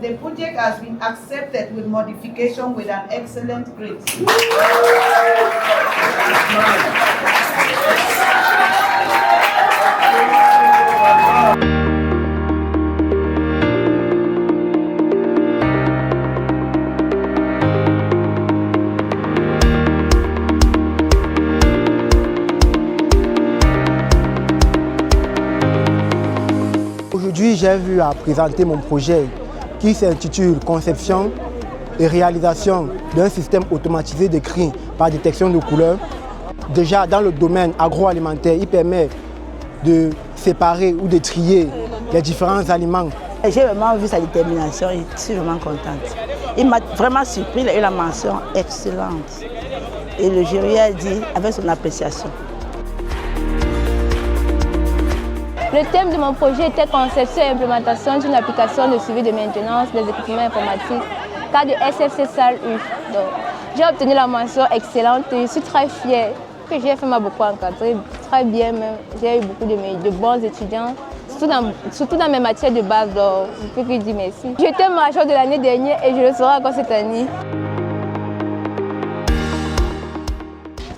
The project has been accepted with modification with an excellent grade. Aujourd'hui, j'ai vu à présenter mon projet qui s'intitule « Conception et réalisation d'un système automatisé de cris par détection de couleurs ». Déjà, dans le domaine agroalimentaire, il permet de séparer ou de trier les différents aliments. J'ai vraiment vu sa détermination et je suis vraiment contente. Il m'a vraiment surpris, il a eu la mention excellente. Et le jury a dit avec son appréciation. Le thème de mon projet était conception et implémentation d'une application de suivi de maintenance des équipements informatiques, cas de SFC Salle U. J'ai obtenu la mention excellente et je suis très fière. Ce que j'ai fait m'a beaucoup encadré, très bien même. J'ai eu beaucoup de bons étudiants, surtout dans mes matières de base. Donc, je peux que dire merci. J'étais major de l'année dernière et je le serai encore cette année.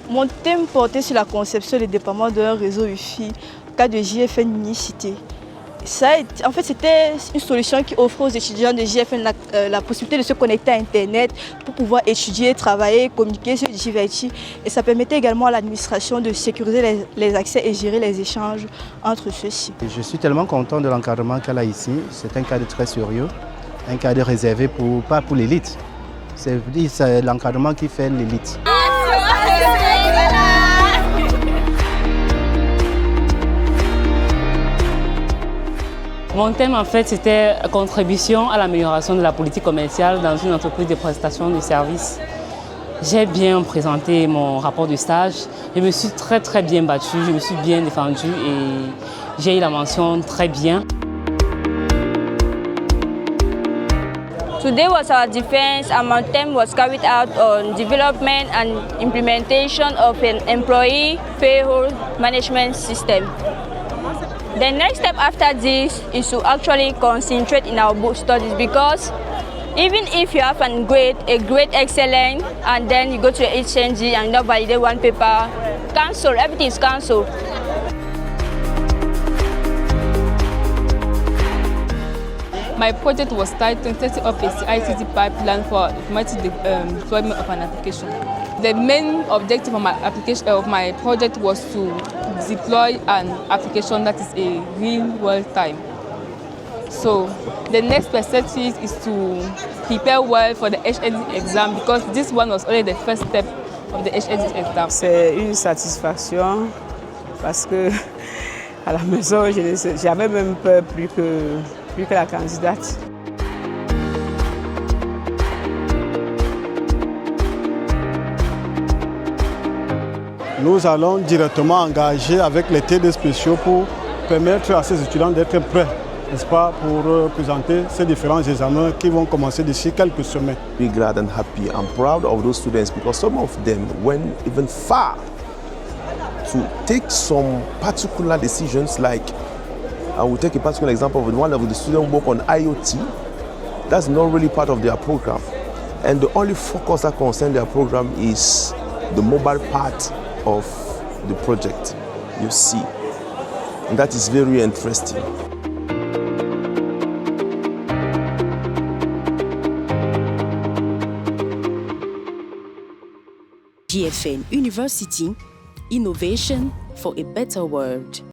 Mon thème portait sur la conception et le déploiement d'un réseau Wi-Fi, cas de JFN Unicité. En fait, c'était une solution qui offre aux étudiants de JFN la possibilité de se connecter à Internet pour pouvoir étudier, travailler, communiquer, se divertir. Et ça permettait également à l'administration de sécuriser les accès et gérer les échanges entre ceux-ci. Je suis tellement content de l'encadrement qu'elle a ici. C'est un cadre très sérieux, un cadre réservé pas pour l'élite. C'est l'encadrement qui fait l'élite. Mon thème en fait c'était contribution à l'amélioration de la politique commerciale dans une entreprise de prestation de services. J'ai bien présenté mon rapport de stage, je me suis très bien battue, je me suis bien défendue et j'ai eu la mention très bien. Today was our defense and my theme was carried out on development and implementation of an employee payroll management system. The next step after this is to actually concentrate in our book studies, because even if you have a grade excellent and then you go to your HNG and not validate one paper, cancel, everything is cancelled. My project was titled Setting up a CI/CD pipeline for automatic deployment of an application. The main objective of my project was to deploy an application that is a real-world time. So the next perspective is to prepare well for the HND exam, because this one was only the first step of the HND exam. C'est une satisfaction parce que à la maison, j'avais même peur plus que la candidate. Nous allons directement engager avec les TD spéciaux pour permettre à ces étudiants d'être prêts, n'est-ce pas, pour présenter ces différents examens qui vont commencer d'ici quelques semaines. Be glad and happy and proud of those students, because some of them went even far to take some particular decisions. Like, I will take a particular example of one of the students work on IoT. That's not really part of their program. And the only focus that concerns their program is the mobile part of the project, you see. And that is very interesting. JFN University, innovation for a better world.